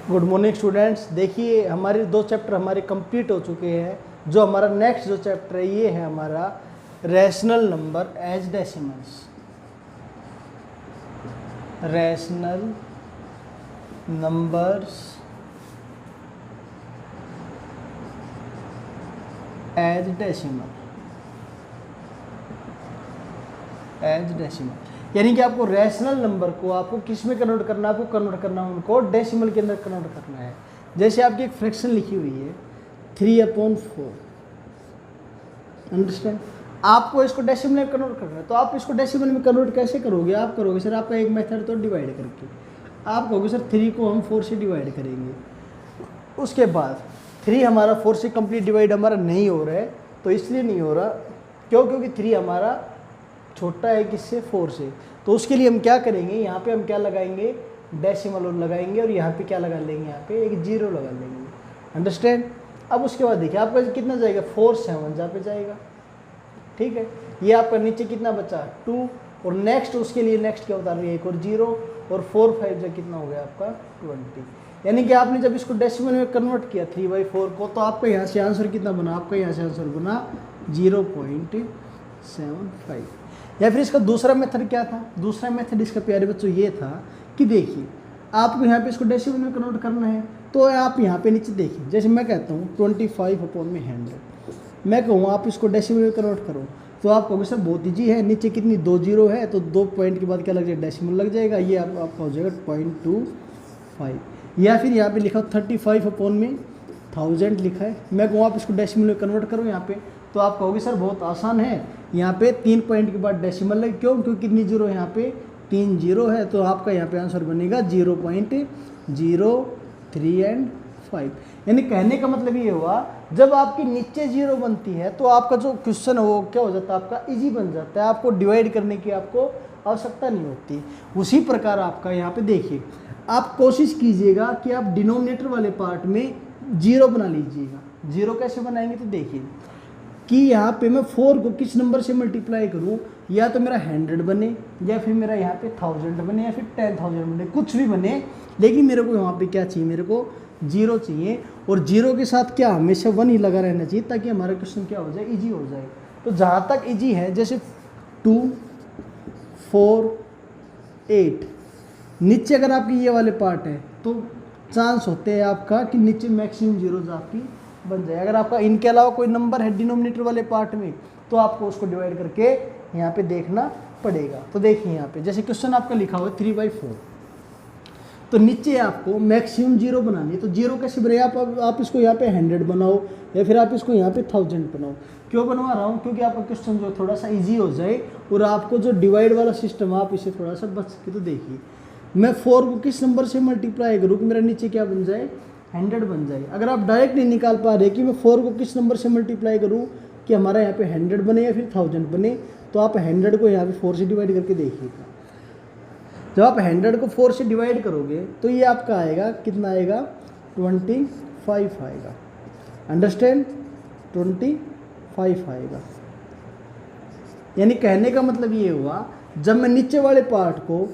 Good morning students. देखिए हमारे 2 chapter हमारे कंप्लीट हो चुके हैं। जो हमारा नेक्स्ट जो चैप्टर है ये है हमारा rational number as decimals. Rational numbers as decimal. यानी कि आपको रैशनल नंबर को आपको किस में कन्वर्ट करना है, आपको कन्वर्ट करना है उनको डेसिमल के अंदर कन्वर्ट करना है। जैसे आपकी एक फ्रैक्शन लिखी हुई है 3/4। अंडरस्टैंड? आपको इसको डेसिमल में कन्वर्ट करना है, तो आप इसको डेसिमल में कन्वर्ट कैसे करोगे? आप करोगे सर आपका एक मेथड तो डिवाइड करके, आप कहोगे सर 3 को हम 4 से डिवाइड करेंगे। उसके बाद 3 हमारा 4 से कंप्लीट डिवाइड हमारा नहीं हो रहा है, तो इसलिए नहीं हो रहा क्योंकि 3 हमारा छोटा है किससे? 4 से। तो उसके लिए हम क्या करेंगे, यहाँ पे हम क्या लगाएंगे? डेसिमल लगाएंगे, और यहाँ पे क्या लगा लेंगे? यहाँ पे एक 0 लगा लेंगे। अंडरस्टैंड? अब उसके बाद देखिए आपका कितना जाएगा? 4 7 जहाँ पे जाएगा। ठीक है, ये आपका नीचे कितना बचा? 2। और नेक्स्ट उसके लिए नेक्स्ट क्या बता रही है? एक और 0, और 4 5 जो कितना हो गया आपका? 20। यानी कि आपने जब इसको डेसिमल में कन्वर्ट किया 3/4 को, तो आपका यहाँ से आंसर कितना बना? आपका यहाँ से आंसर बना 0.75। या फिर इसका दूसरा मेथड क्या था? दूसरा मेथड इसका प्यारे बच्चों ये था कि देखिए आपको यहाँ पे इसको डेसिमल में कन्वर्ट करना है, तो आप यहाँ पे नीचे देखिए, जैसे मैं कहता हूँ 25/100, मैं कहूँ आप इसको डेसिमल में कन्वर्ट करो, तो आप कहोगे सर बहुत ईजी है, नीचे कितनी 2 0 है, तो 2 पॉइंट के बाद क्या लग जाएगा? डेसिमल लग जाएगा। ये आपका हो जाएगा 0.25। या फिर यहाँ पे लिखा 35/1000 लिखा है, मैं कहूँ आप इसको डेसिमल में कन्वर्ट करो यहाँ पे, तो आप कहोगे सर बहुत आसान है, यहाँ पे 3 पॉइंट के बाद डेसिमल लगे। क्यों? क्योंकि कितनी 0 है यहाँ पे? 3 0 है, तो आपका यहाँ पे आंसर बनेगा 0.03 यानी कहने का मतलब ये हुआ जब आपकी नीचे 0 बनती है तो आपका जो क्वेश्चन है वो क्या हो जाता है? आपका इजी बन जाता है, आपको डिवाइड करने की आपको आवश्यकता नहीं होती। उसी प्रकार आपका यहाँ पे देखिए, आप कोशिश कीजिएगा कि आप डिनोमिनेटर वाले पार्ट में 0 बना लीजिएगा। 0 कैसे बनाएंगे? तो देखिए कि यहाँ पे मैं 4 को किस नंबर से मल्टीप्लाई करूँ, या तो मेरा 100 बने, या फिर मेरा यहाँ पे 1000 बने, या फिर 10,000 बने, कुछ भी बने, लेकिन मेरे को यहाँ पे क्या चाहिए? मेरे को 0 चाहिए। और 0 के साथ क्या? हमेशा 1 ही लगा रहना चाहिए, ताकि हमारा क्वेश्चन क्या हो जाए? ईजी हो जाए। तो जहाँ तक ईजी है, जैसे 2 4 8, नीचे अगर आपकी ये वाले पार्ट है तो चांस होते हैं आपका कि नीचे मैक्सिमम 0 आपकी बन जाए। अगर आपका इनके अलावा कोई नंबर है डिनोमिनेटर वाले पार्ट में, तो आपको उसको डिवाइड करके यहाँ पे देखना पड़ेगा। तो देखिए यहाँ पे जैसे क्वेश्चन आपका लिखा हुआ है 3/4, तो नीचे आपको मैक्सिमम 0 बनानी है। तो 0 कैसे बनेगा? आप इसको यहाँ पे 100 बनाओ, या फिर आप इसको यहाँ पे 1000 बनाओ। क्यों बनवा रहा हूँ? क्योंकि आपका क्वेश्चन जो थोड़ा सा ईजी हो जाए, और आपको जो डिवाइड वाला सिस्टम आप इसे थोड़ा सा बच सके। तो देखिए मैं 4 को किस नंबर से मल्टीप्लाई करूँ कि मेरा नीचे क्या बन जाए? 100 बन जाए। अगर आप डायरेक्ट नहीं निकाल पा रहे कि मैं 4 को किस नंबर से मल्टीप्लाई करूँ कि हमारा यहाँ पे 100 बने या फिर 1000 बने, तो आप 100 को यहाँ पे 4 से डिवाइड करके देखिएगा। जब आप 100 को 4 से डिवाइड करोगे तो ये आपका आएगा कितना? आएगा 25 आएगा। अंडरस्टैंड? 25 आएगा। यानी कहने का मतलब ये हुआ जब मैं नीचे वाले पार्ट को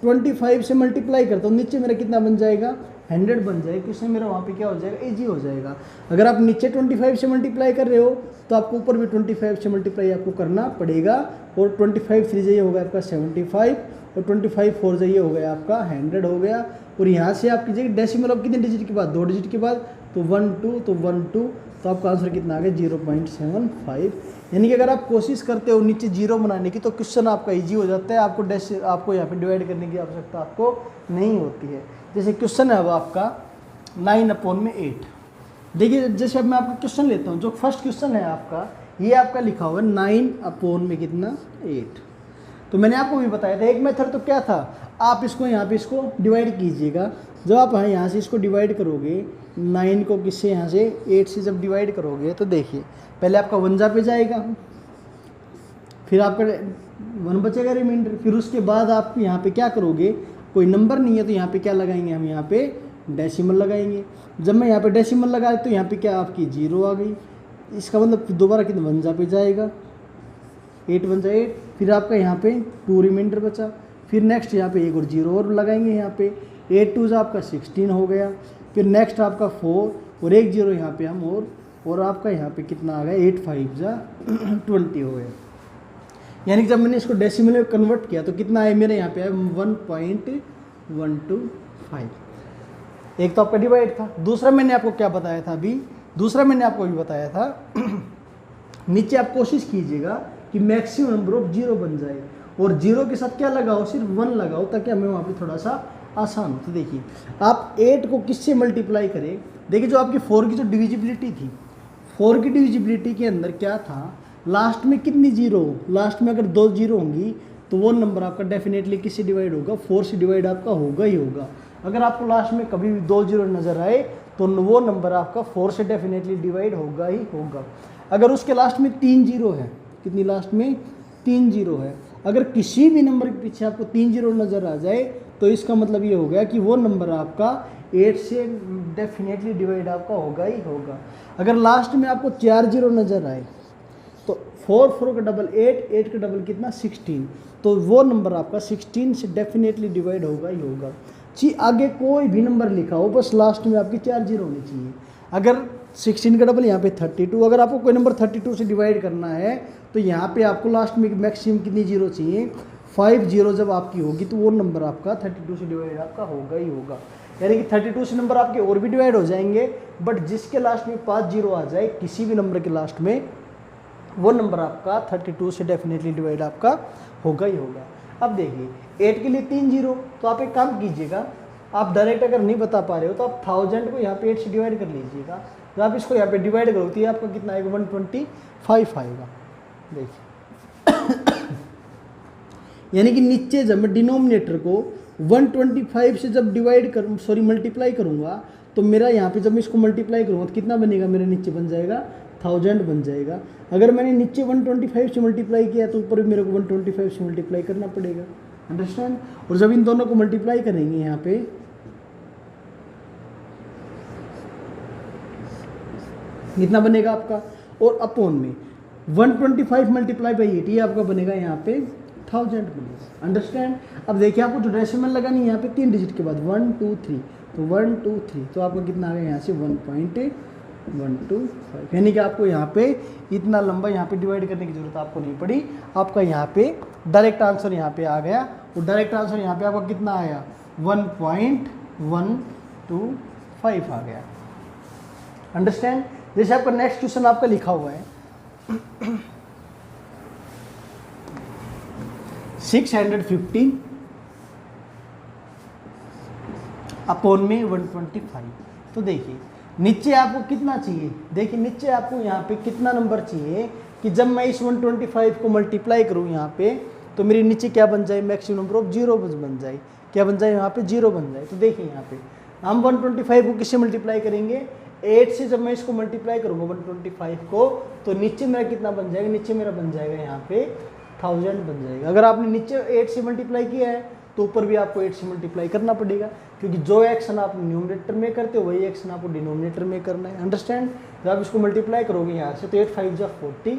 25 से मल्टीप्लाई करता हूँ, नीचे मेरा कितना बन जाएगा? 100 बन जाएगा। क्योंकि मेरा वहाँ पे क्या हो जाएगा? ईजी हो जाएगा। अगर आप नीचे 25 से मल्टीप्लाई कर रहे हो तो आपको ऊपर भी 25 से मल्टीप्लाई आपको करना पड़ेगा। और 25 3 ये हो गया आपका 75, और 25 4 ये हो गया आपका 100 हो गया। और यहाँ से आप कीजिएगा डेसिमल अब कितने डिजिट के बाद? 2 डिजिट के बाद, तो 1 2, तो 1 2, तो आपका आंसर कितना आ गया? 0.75। यानी कि अगर आप कोशिश करते हो नीचे 0 बनाने की तो क्वेश्चन आपका ईजी हो जाता है, आपको यहाँ पे डिवाइड करने की आवश्यकता आपको नहीं होती है। जैसे क्वेश्चन है अब आपका 9/8। देखिए जैसे अब मैं आपका क्वेश्चन लेता हूँ, जो फर्स्ट क्वेश्चन है आपका, ये आपका लिखा हुआ है 9/8। तो मैंने आपको भी बताया था एक मेथड तो क्या था, आप इसको यहाँ पे इसको डिवाइड कीजिएगा। जब आप यहाँ से इसको डिवाइड करोगे 9 को किससे? यहाँ से 8 से जब डिवाइड करोगे तो देखिए पहले आपका 1 जा पे जाएगा, फिर आपका 1 बचेगा रिमाइंडर। फिर उसके बाद आप यहाँ पे क्या करोगे? कोई नंबर नहीं है तो यहाँ पे क्या लगाएंगे? हम यहाँ पे डेसिमल लगाएंगे। जब मैं यहाँ पे डेसिमल लगाया तो यहाँ पे क्या आपकी 0 आ गई। इसका मतलब दोबारा कितना? 1 जा पे जाएगा, 8 1 जा 8, फिर आपका यहाँ पे 2 रिमाइंडर बचा। फिर नेक्स्ट यहाँ पे एक और 0 और लगाएंगे यहाँ पे, 8 2 आपका 16 हो गया। फिर नेक्स्ट आपका 4 और एक जीरो यहाँ पे हम और आपका यहाँ पे कितना आ गया 8 5 जा 20 हो गया। यानी कि जब मैंने इसको डेसिमल में कन्वर्ट किया तो कितना है मेरे यहाँ पे है 1.125। एक तो आपका डिवाइड था, दूसरा मैंने आपको क्या बताया था अभी, दूसरा मैंने आपको अभी बताया था नीचे आप कोशिश कीजिएगा कि मैक्सिमम नंबर ऑफ जीरो बन जाए और जीरो के साथ क्या लगाओ, सिर्फ 1 लगाओ ताकि हमें वहाँ पे थोड़ा सा आसान हो। तो देखिए आप 8 को किससे मल्टीप्लाई करें, देखिए जो आपकी 4 की जो डिविजिबिलिटी थी, 4 की डिविजिबिलिटी के अंदर क्या था, लास्ट में कितनी जीरो, लास्ट में अगर 2 जीरो होंगी तो वो नंबर आपका डेफिनेटली किससे डिवाइड होगा, 4 से डिवाइड आपका होगा ही होगा। अगर आपको लास्ट में कभी भी 2 जीरो नज़र आए तो वो नंबर आपका 4 से डेफिनेटली डिवाइड होगा ही होगा। अगर उसके लास्ट में 3 जीरो है, कितनी लास्ट में 3 जीरो है, अगर किसी भी नंबर के पीछे आपको 3 जीरो नज़र आ जाए तो इसका मतलब ये हो गया कि वो नंबर आपका 8 से डेफिनेटली डिवाइड आपका होगा ही होगा। अगर लास्ट में आपको 4 जीरो नज़र आए तो 4 4 का डबल 8, 8 का डबल कितना 16, तो वो नंबर आपका 16 से डेफिनेटली डिवाइड होगा ही होगा। जी आगे कोई भी नंबर लिखा हो बस लास्ट में आपकी 4 जीरो होनी चाहिए। अगर 16 का डबल यहाँ पे 32, अगर आपको कोई नंबर 32 से डिवाइड करना है तो यहाँ पे आपको लास्ट में मैक्सिमम कितनी जीरो चाहिए, 5 जीरो जब आपकी होगी तो वो नंबर आपका 32 से डिवाइड आपका होगा ही होगा। यानी कि 32 से नंबर आपके और भी डिवाइड हो जाएंगे, बट जिसके लास्ट में 5 जीरो आ जाए किसी भी नंबर के लास्ट में, वो नंबर आपका 32 से डेफिनेटली डिवाइड आपका होगा ही होगा। अब देखिए 8 के लिए 3 जीरो, तो आप एक काम कीजिएगा, आप डायरेक्ट अगर नहीं बता पा रहे हो तो आप 1000 को यहाँ पे 8 से डिवाइड कर लीजिएगा, तो आप इसको यहाँ पे डिवाइड करो तो ये आपका कितना आएगा 125 आएगा। देखिए यानी कि नीचे जब मैं डिनोमिनेटर को 125 से जब डिवाइड करूँ, सॉरी मल्टीप्लाई करूँगा, तो मेरा यहाँ पे जब मैं इसको मल्टीप्लाई करूँगा तो कितना बनेगा, मेरे नीचे बन जाएगा 1000 बन जाएगा। अगर मैंने नीचे 125 से मल्टीप्लाई किया तो ऊपर भी मेरे को 125 से मल्टीप्लाई करना पड़ेगा, अंडरस्टैंड। और जब इन दोनों को मल्टीप्लाई करेंगे यहाँ पे कितना बनेगा आपका, और अपॉन में 125 मल्टीप्लाई बाई 8 ये आपका बनेगा यहाँ पे 1000 बनेगा, अंडरस्टैंड। अब देखिए आपको जो डेसिमल लगानी है यहाँ पे 3 डिजिट के बाद 1 2 3, तो 1 2 3 तो आपका कितना आ गया यहाँ से 1.125, यानी कि आपको यहाँ पे इतना लंबा यहाँ पे डिवाइड करने की जरूरत आपको नहीं पड़ी, आपका यहाँ पे डायरेक्ट आंसर यहाँ पे आ गया। और डायरेक्ट आंसर यहाँ पे आपका कितना आया 1.125 आ गया, अंडरस्टैंड। जैसे आपका नेक्स्ट क्वेश्चन आपका लिखा हुआ है 615 अपॉन में 125, तो देखिए नीचे आपको कितना चाहिए, देखिए नीचे आपको यहाँ पे कितना नंबर चाहिए कि जब मैं इस 125 को मल्टीप्लाई करूँ यहाँ पे तो मेरे नीचे क्या बन जाए, मैक्सिमम नंबर ऑफ जीरो बन जाए, क्या बन जाए यहाँ पे 0 बन जाए। तो देखिए यहाँ पे हम 125 को किससे मल्टीप्लाई करेंगे, 8 से जब मैं इसको मल्टीप्लाई करूँगा 125 को तो नीचे मेरा कितना बन जाएगा, नीचे मेरा बन जाएगा यहाँ पे 1000 बन जाएगा। अगर आपने नीचे 8 से मल्टीप्लाई किया है तो ऊपर भी आपको 8 से मल्टीप्लाई करना पड़ेगा, क्योंकि जो एक्शन आप न्यूमरेटर में करते हो वही एक्शन आपको डिनोमिनेटर में करना है, अंडरस्टैंड। जब आप इसको मल्टीप्लाई करोगे यहाँ से तो 8 5 जा 40,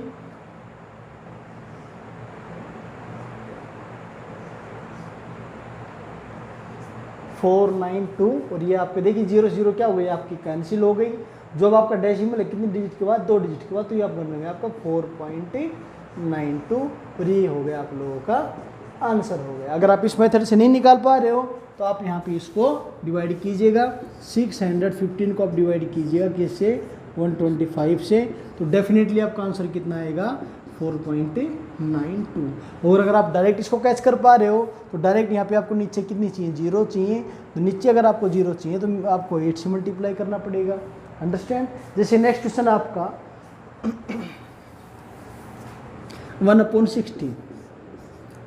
492 और ये आपके देखिए 0 0 क्या हो गई, आपकी कैंसिल हो गई। जो अब आपका डेसिमल है कितनी डिजिट के बाद, 2 डिजिट के बाद, तो ये आप बनेगा आपका 4.92 और ये हो गया आप लोगों का आंसर हो गया। अगर आप इस मेथड से नहीं निकाल पा रहे हो तो आप यहाँ पे इसको डिवाइड कीजिएगा, 615 को आप डिवाइड कीजिएगा किससे, 125 से, तो डेफिनेटली आपका आंसर कितना आएगा 4.92। और अगर आप डायरेक्ट इसको कैच कर पा रहे हो तो डायरेक्ट यहाँ पे आपको नीचे कितनी चाहिए, 0 चाहिए, तो नीचे अगर आपको 0 चाहिए तो आपको 8 से मल्टीप्लाई करना पड़ेगा, अंडरस्टैंड। जैसे नेक्स्ट क्वेश्चन आपका 1/16,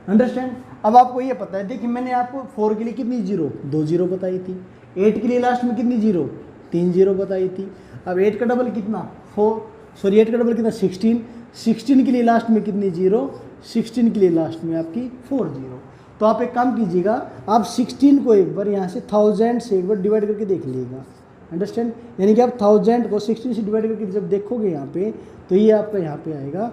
अंडरस्टैंड। अब आपको ये पता है, देखिए मैंने आपको 4 के लिए कितनी 0, 2 जीरो बताई थी, 8 के लिए लास्ट में कितनी 0, 3 जीरो बताई थी। अब 8 का डबल कितना 4, सॉरी 8 का डबल कितना 16, 16 के लिए लास्ट में कितनी 0, 16 के लिए लास्ट में आपकी 4 जीरो। तो आप एक काम कीजिएगा, आप 16 को एक बार यहाँ से 1000 से एक बार डिवाइड करके देख लीजिएगा, अंडरस्टैंड। यानी कि आप 1000 को 16 से डिवाइड करके जब देखोगे यहाँ पे तो ये आपका यहाँ पे आएगा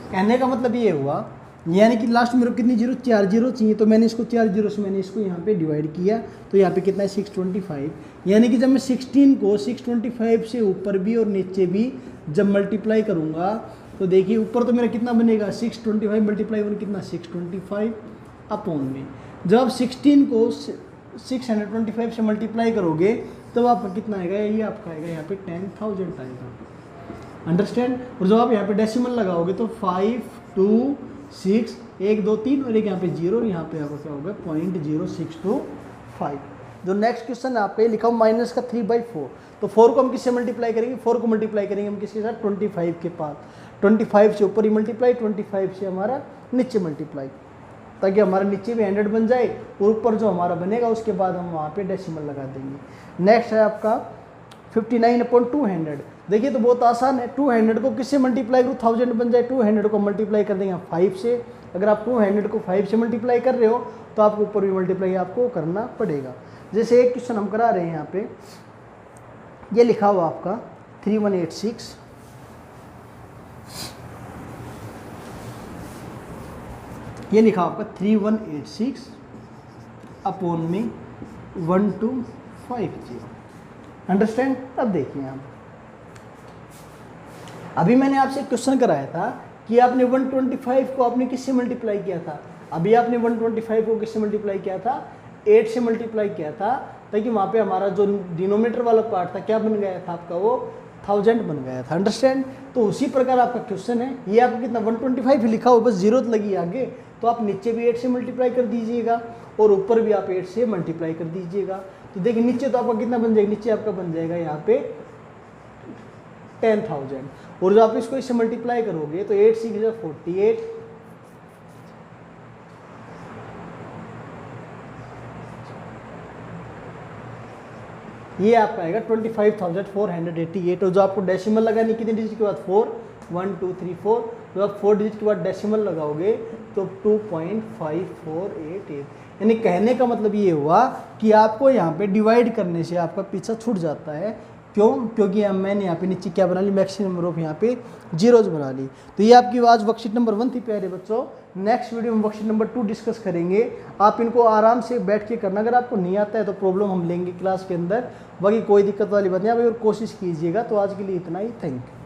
कहने का मतलब ये हुआ यानी कि लास्ट मेरे को कितनी जीरो, 4 जीरो चाहिए, तो मैंने इसको 4 जीरो से मैंने इसको यहाँ पे डिवाइड किया, तो यहाँ पे कितना है 625। यानी कि जब मैं 16 को 625 से ऊपर भी और नीचे भी जब मल्टीप्लाई करूँगा तो देखिए ऊपर तो मेरा कितना बनेगा 625 मल्टीप्लाई वन कितना 625 अपॉन में। जब आप 16 को 625 से मल्टीप्लाई करोगे तब आपका कितना आएगा, ये आपका आएगा यहाँ पे 10,000 आएगा। अंडरस्टैंड। और जब आप यहाँ पे डेसिमल लगाओगे तो 5 2 6 1 2 3 और एक यहाँ पे 0 और यहाँ पे आपका क्या होगा 0.0625। जो नेक्स्ट क्वेश्चन है आपका ये लिखा माइनस का 3/4। तो 4 को हम किससे मल्टीप्लाई करेंगे, 4 को मल्टीप्लाई करेंगे हम किसके साथ 25 के पास। 25 से ऊपर ही मल्टीप्लाई, 25 से हमारा नीचे मल्टीप्लाई, ताकि हमारा नीचे भी 100 बन जाए और ऊपर जो हमारा बनेगा उसके बाद हम वहाँ पे डेसिमल लगा देंगे। नेक्स्ट है आपका 59/200। देखिए तो बहुत आसान है, 200 को किससे मल्टीप्लाई करूँ 1000 बन जाए, 200 को मल्टीप्लाई कर देंगे 5 से। अगर आप 200 को 5 से मल्टीप्लाई कर रहे हो तो आपको ऊपर भी मल्टीप्लाई आपको करना पड़ेगा। जैसे एक क्वेश्चन हम करा रहे हैं यहाँ पे, ये लिखा हुआ आपका 3186, ये लिखा आपका 3186 अपॉन में 1250। अंडरस्टैंड। अब देखिए आप, अभी मैंने आपसे क्वेश्चन कराया था कि आपने 125 को आपने किससे मल्टीप्लाई किया था, अभी आपने 125 को किससे मल्टीप्लाई किया था 8 से मल्टीप्लाई किया था, ताकि वहाँ पे हमारा जो डिनोमिनेटर वाला पार्ट था क्या बन गया था आपका, वो 1000 बन गया था। अंडरस्टैंड। तो उसी प्रकार आपका क्वेश्चन है, ये आपको कितना 125 लिखा हो, बस जीरो लगी आगे, तो आप नीचे भी 8 से मल्टीप्लाई कर दीजिएगा और ऊपर भी आप 8 से मल्टीप्लाई कर दीजिएगा। तो देखिए नीचे तो आपका कितना बन जाएगा, नीचे आपका बन जाएगा यहाँ पे 10,000, और जब आप इसको इससे मल्टीप्लाई करोगे तो 8 6 48, ये आपका आएगा 25,488। और जो आपको डेसिमल लगानी कितने डिजिट के बाद 4 1 2 3 4, तो आप 4 डिजिट के बाद डेसिमल लगाओगे तो 2.5488। यानी कहने का मतलब ये हुआ कि आपको यहाँ पे डिवाइड करने से आपका पीछा छूट जाता है। क्यों? क्योंकि मैंने यहाँ पे नीचे क्या बना ली, मैक्सिमम नंबर ऑफ यहाँ पे जीरोज बना ली। तो ये आपकी आज वर्कशीट नंबर 1 थी प्यारे बच्चों। नेक्स्ट वीडियो में वर्कशीट नंबर 2 डिस्कस करेंगे। आप इनको आराम से बैठ के करना, अगर आपको नहीं आता है तो प्रॉब्लम हम लेंगे क्लास के अंदर, बाकी कोई दिक्कत वाली बात नहीं, आप कोशिश कीजिएगा। तो आज के लिए इतना ही, थैंक यू।